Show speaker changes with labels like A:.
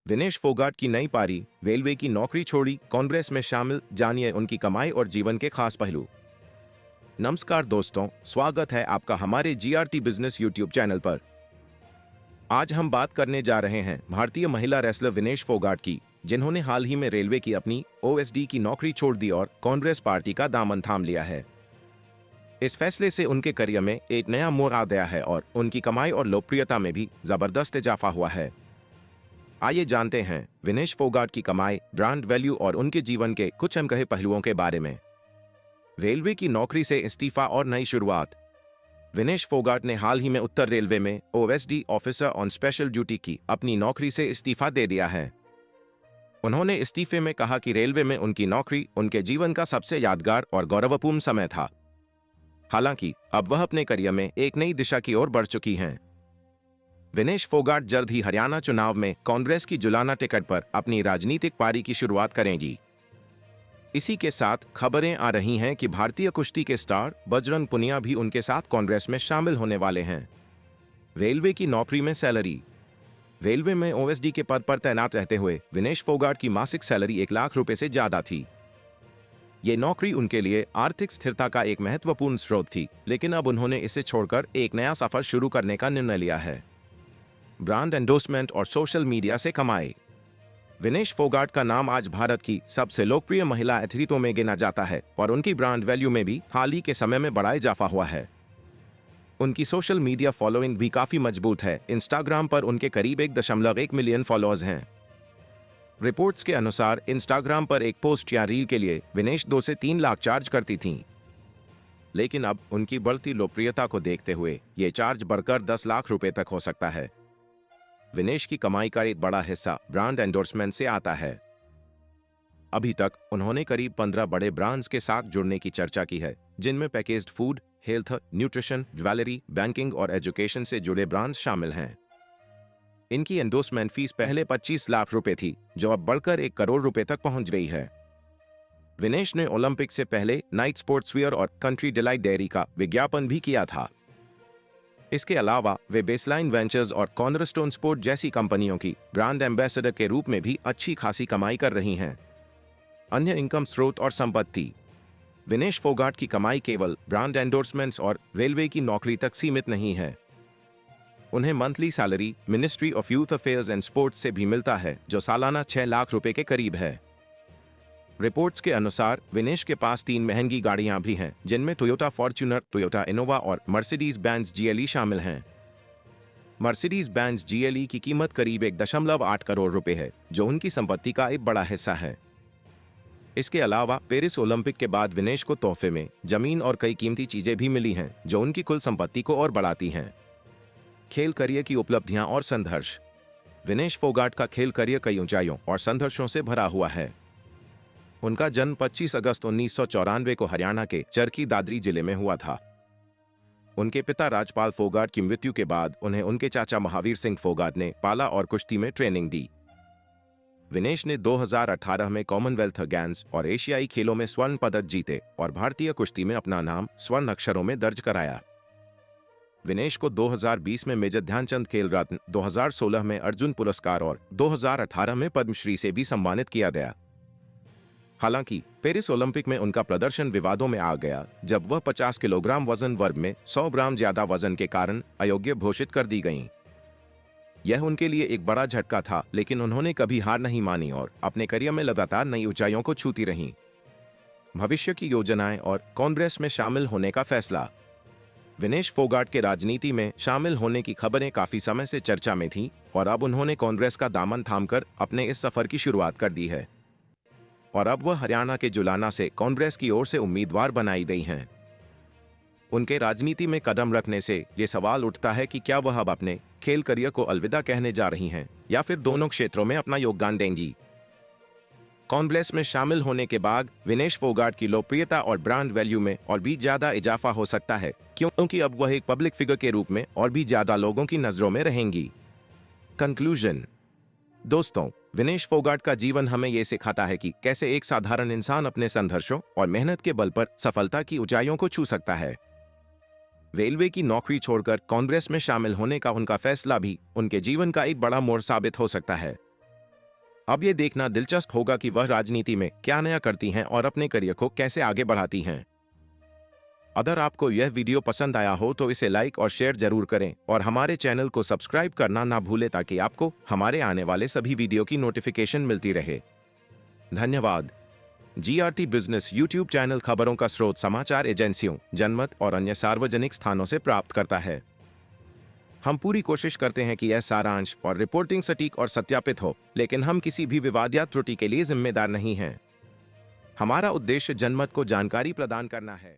A: विनेश फोगाट की नई पारी, रेलवे की नौकरी छोड़ी, कांग्रेस में शामिल, जानिए उनकी कमाई और जीवन के खास पहलू। नमस्कार दोस्तों, स्वागत है आपका हमारे जीआरटी बिजनेस यूट्यूब चैनल पर। आज हम बात करने जा रहे हैं भारतीय महिला रेसलर विनेश फोगाट की, जिन्होंने हाल ही में रेलवे की अपनी ओएसडी की नौकरी छोड़ दी और कांग्रेस पार्टी का दामन थाम लिया है। इस फैसले से उनके करियर में एक नया मोड़ आ गया है और उनकी कमाई और लोकप्रियता में भी जबरदस्त इजाफा हुआ है। आइए जानते हैं विनेश फोगाट की कमाई, ब्रांड वैल्यू और उनके जीवन के कुछ अनकहे पहलुओं के बारे में। रेलवे की नौकरी से इस्तीफा और नई शुरुआत। विनेश फोगाट ने हाल ही में उत्तर रेलवे में OSD officer on special duty की अपनी नौकरी से इस्तीफा दे दिया है। उन्होंने इस्तीफे में कहा कि रेलवे में उनकी नौकरी उनके जीवन का सबसे यादगार और गौरवपूर्ण समय था। हालांकि अब वह अपने करियर में एक नई दिशा की ओर बढ़ चुकी हैं। विनेश फोगाट जल्द ही हरियाणा चुनाव में कांग्रेस की जुलाना टिकट पर अपनी राजनीतिक पारी की शुरुआत करेंगी। इसी के साथ खबरें आ रही हैं कि भारतीय कुश्ती के स्टार बजरंग पुनिया भी उनके साथ कांग्रेस में शामिल होने वाले हैं। रेलवे की नौकरी में सैलरी। रेलवे में ओएसडी के पद पर तैनात रहते हुए विनेश फोगाट की मासिक सैलरी 1 लाख रुपए से ज्यादा थी। ये नौकरी उनके लिए आर्थिक स्थिरता का एक महत्वपूर्ण स्रोत थी, लेकिन अब उन्होंने इसे छोड़कर एक नया सफर शुरू करने का निर्णय लिया है। ब्रांड एंडोर्समेंट और सोशल मीडिया से कमाए। विनेश फोगाट का नाम आज भारत की सबसे लोकप्रिय महिला एथलीटों में गिना जाता है और उनकी ब्रांड वैल्यू में भी हाल ही के समय में बड़ा इजाफा हुआ है। उनकी सोशल मीडिया फॉलोइंग भी काफी मजबूत है। इंस्टाग्राम पर उनके करीब 1.1 मिलियन फॉलोअर्स हैं। रिपोर्ट्स के अनुसार इंस्टाग्राम पर एक पोस्ट या रील के लिए विनेश 2 से 3 लाख चार्ज करती थीं। लेकिन अब उनकी बढ़ती लोकप्रियता को देखते हुए ये चार्ज बढ़कर 10 लाख रुपए तक हो सकता है। विनेश की कमाई का एक बड़ा हिस्सा ब्रांड एंडोर्समेंट से आता है। अभी तक उन्होंने करीब 15 बड़े ब्रांड्स के साथ जुड़ने की चर्चा की है, जिनमें packaged food, health, nutrition, jewellery, banking और एजुकेशन से जुड़े ब्रांड्स शामिल हैं। इनकी एंडोर्समेंट फीस पहले 25 लाख रुपए थी, जो अब बढ़कर 1 करोड़ रुपए तक पहुंच गई है। विनेश ने ओलंपिक से पहले नाइट स्पोर्ट्सवियर और कंट्री डिलाइट डेयरी का विज्ञापन भी किया था। इसके अलावा वे बेसलाइन वेंचर्स और कॉर्नरस्टोन स्पोर्ट जैसी कंपनियों की ब्रांड एम्बेसडर के रूप में भी अच्छी खासी कमाई कर रही हैं। अन्य इनकम स्रोत और संपत्ति। विनेश फोगाट की कमाई केवल ब्रांड एंडोर्समेंट्स और रेलवे की नौकरी तक सीमित नहीं है। उन्हें monthly salary ministry of youth affairs and sports से भी मिलता है, जो सालाना 6 लाख रुपए के करीब है। रिपोर्ट्स के अनुसार विनेश के पास 3 महंगी गाड़ियां भी हैं, जिनमें टोयोटा फॉर्च्यूनर, टोयोटा इनोवा और मर्सिडीज बेंज जीएलई शामिल हैं। मर्सिडीज बेंज जीएलई की कीमत करीब 1.8 करोड़ रुपए है, जो उनकी संपत्ति का एक बड़ा हिस्सा है। इसके अलावा पेरिस ओलंपिक के बाद विनेश को तोहफे में जमीन और कई कीमती चीजें भी मिली हैं, जो उनकी कुल संपत्ति को और बढ़ाती हैं। खेल करियर की उपलब्धियां और संघर्ष। विनेश फोगाट का खेल करियर कई ऊंचाइयों और संघर्षों से भरा हुआ है। उनका जन्म 25 अगस्त 1994 को हरियाणा के चरखी दादरी जिले में हुआ था। उनके पिता राजपाल फोगाट की मृत्यु के बाद उन्हें उनके चाचा महावीर सिंह फोगाट ने पाला और कुश्ती में ट्रेनिंग दी। विनेश ने 2018 में कॉमनवेल्थ गेम्स और एशियाई खेलों में स्वर्ण पदक जीते और भारतीय कुश्ती में अपना नाम स्वर्ण अक्षरों में दर्ज कराया। विनेश को 2020 में मेजर ध्यानचंद खेल रत्न, 2016 में अर्जुन पुरस्कार और 2018 में पद्मश्री से भी सम्मानित किया गया। हालांकि पेरिस ओलंपिक में उनका प्रदर्शन विवादों में आ गया, जब वह 50 किलोग्राम वजन वर्ग में 100 ग्राम ज्यादा वजन के कारण अयोग्य घोषित कर दी गईं। यह उनके लिए एक बड़ा झटका था, लेकिन उन्होंने कभी हार नहीं मानी और अपने करियर में लगातार नई ऊंचाइयों को छूती रहीं। भविष्य की योजनाएं और कांग्रेस में शामिल होने का फैसला। विनेश फोगाट के राजनीति में शामिल होने की खबरें काफी समय से चर्चा में थीं और अब उन्होंने कांग्रेस का दामन थामकर अपने इस सफर की शुरुआत कर दी है और अब वह हरियाणा के जुलाना से कांग्रेस की ओर से उम्मीदवार बनाई गई हैं। उनके राजनीति में कदम रखने से ये सवाल उठता है कि क्या वह अब अपने खेल करियर को अलविदा कहने जा रही हैं या फिर दोनों क्षेत्रों में अपना योगदान देंगी। कांग्रेस में शामिल होने के बाद विनेश फोगाट की लोकप्रियता और ब्रांड वैल्यू में और भी ज्यादा इजाफा हो सकता है, क्योंकि अब वह एक पब्लिक फिगर के रूप में और भी ज्यादा लोगों की नजरों में रहेंगी। कंक्लूजन। दोस्तों, विनेश फोगाट का जीवन हमें यह सिखाता है कि कैसे एक साधारण इंसान अपने संघर्षों और मेहनत के बल पर सफलता की ऊंचाइयों को छू सकता है। रेलवे की नौकरी छोड़कर कांग्रेस में शामिल होने का उनका फैसला भी उनके जीवन का एक बड़ा मोड़ साबित हो सकता है। अब ये देखना दिलचस्प होगा कि वह राजनीति में क्या नया करती हैं और अपने करियर को कैसे आगे बढ़ाती हैं। अगर आपको यह वीडियो पसंद आया हो तो इसे लाइक और शेयर जरूर करें और हमारे चैनल को सब्सक्राइब करना ना भूलें ताकि आपको हमारे आने वाले सभी वीडियो की नोटिफिकेशन मिलती रहे। धन्यवाद। जीआरटी बिजनेस यूट्यूब चैनल खबरों का स्रोत समाचार एजेंसियों, जनमत और अन्य सार्वजनिक स्थानों से प्राप्त करता है। हम पूरी कोशिश करते हैं कि यह सारांश और रिपोर्टिंग सटीक और सत्यापित हो, लेकिन हम किसी भी विवाद या त्रुटि के लिए जिम्मेदार नहीं हैं। हमारा उद्देश्य जनमत को जानकारी प्रदान करना है।